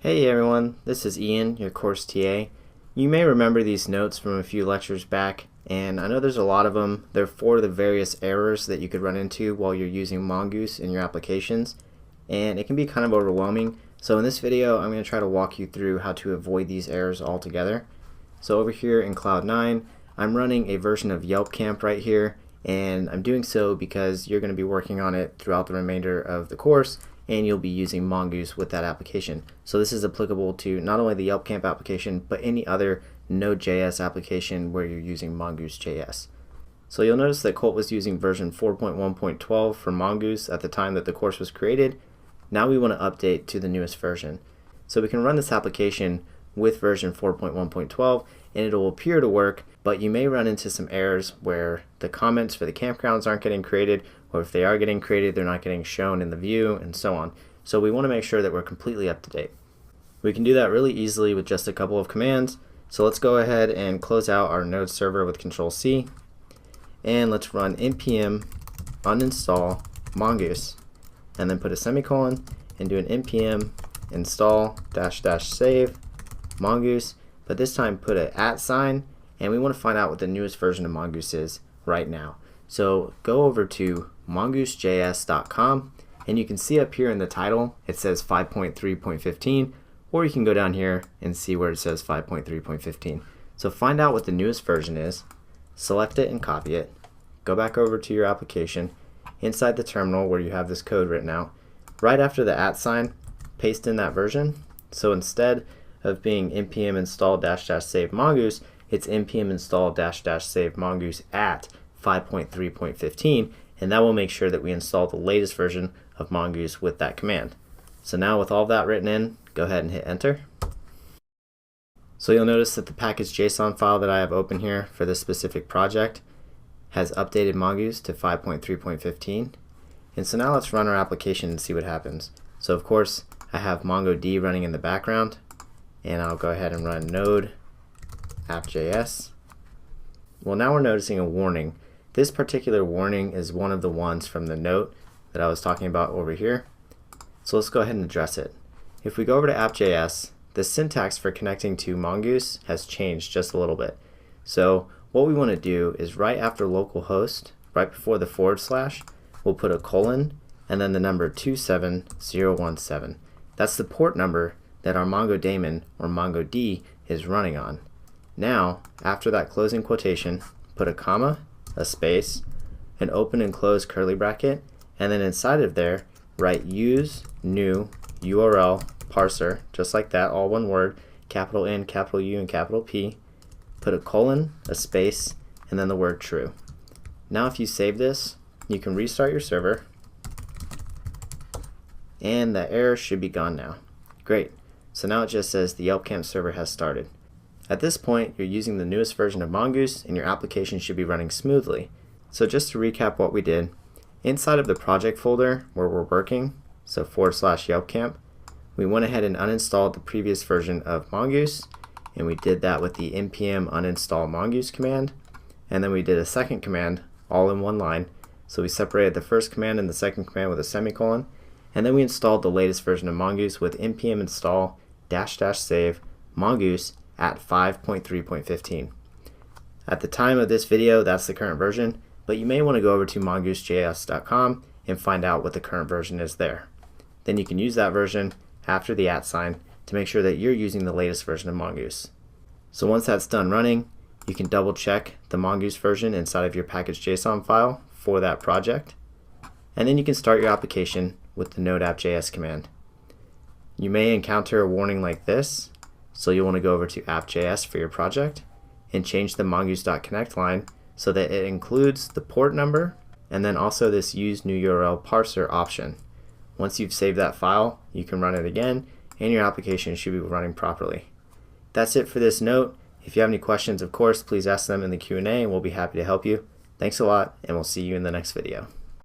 Hey everyone, this is Ian, your course TA. You may remember these notes from a few lectures back, and I know there's a lot of them. They're for the various errors that you could run into while you're using Mongoose in your applications, and it can be kind of overwhelming. So in this video, I'm going to try to walk you through how to avoid these errors altogether. So over here in Cloud9, I'm running a version of Yelp Camp right here, and I'm doing so because you're going to be working on it throughout the remainder of the course, and you'll be using Mongoose with that application. So this is applicable to not only the Yelp Camp application, but any other Node.js application where you're using Mongoose.js. So you'll notice that Colt was using version 4.1.12 for Mongoose at the time that the course was created. Now we want to update to the newest version. So we can run this application with version 4.1.12 and it'll appear to work, but you may run into some errors where the comments for the campgrounds aren't getting created, or if they are getting created, they're not getting shown in the view, and so on. So we want to make sure that we're completely up to date. We can do that really easily with just a couple of commands. So let's go ahead and close out our Node server with Control-C, and let's run npm uninstall mongoose, and then put a semicolon and do an npm install -- save mongoose, but this time put an @, and we want to find out what the newest version of Mongoose is right now. So go over to mongoose.js.com, and you can see up here in the title it says 5.3.15, or you can go down here and see where it says 5.3.15. So find out what the newest version is, select it and copy it, go back over to your application, inside the terminal where you have this code written out, right after the @, paste in that version. So instead of being npm install -- save mongoose, it's npm install -- save mongoose at 5.3.15, and that will make sure that we install the latest version of Mongoose with that command. So now with all that written in, go ahead and hit enter. So you'll notice that the package.json file that I have open here for this specific project has updated Mongoose to 5.3.15. And so now let's run our application and see what happens. So of course I have MongoD running in the background, and I'll go ahead and run node app.js. Well, now we're noticing a warning. This particular warning is one of the ones from the note that I was talking about over here. So let's go ahead and address it. If we go over to app.js, the syntax for connecting to Mongoose has changed just a little bit. So what we want to do is right after localhost, right before the /, we'll put a colon and then the number 27017. That's the port number that our Mongo daemon or MongoD is running on. Now, after that closing quotation, put a comma, a space, an open and close curly bracket, and then inside of there, write use new URL parser, just like that, all one word, capital N, capital U, and capital P. Put a colon, a space, and then the word true. Now if you save this, you can restart your server, and that error should be gone now. Great. So now it just says the Yelp Camp server has started. At this point, you're using the newest version of Mongoose, and your application should be running smoothly. So just to recap what we did, inside of the project folder where we're working, so /Yelp Camp, we went ahead and uninstalled the previous version of Mongoose, and we did that with the npm uninstall mongoose command, and then we did a second command all in one line. So we separated the first command and the second command with a semicolon, and then we installed the latest version of Mongoose with npm install -- save mongoose at 5.3.15. At the time of this video, that's the current version, but you may want to go over to mongoose.js.com and find out what the current version is there. Then you can use that version after the @ to make sure that you're using the latest version of Mongoose. So once that's done running, you can double check the Mongoose version inside of your package.json file for that project, and then you can start your application with the node app.js command. You may encounter a warning like this, so you'll want to go over to app.js for your project and change the mongoose.connect line so that it includes the port number and then also this use new URL parser option. Once you've saved that file, you can run it again and your application should be running properly. That's it for this note. If you have any questions, of course, please ask them in the Q&A and we'll be happy to help you. Thanks a lot, and we'll see you in the next video.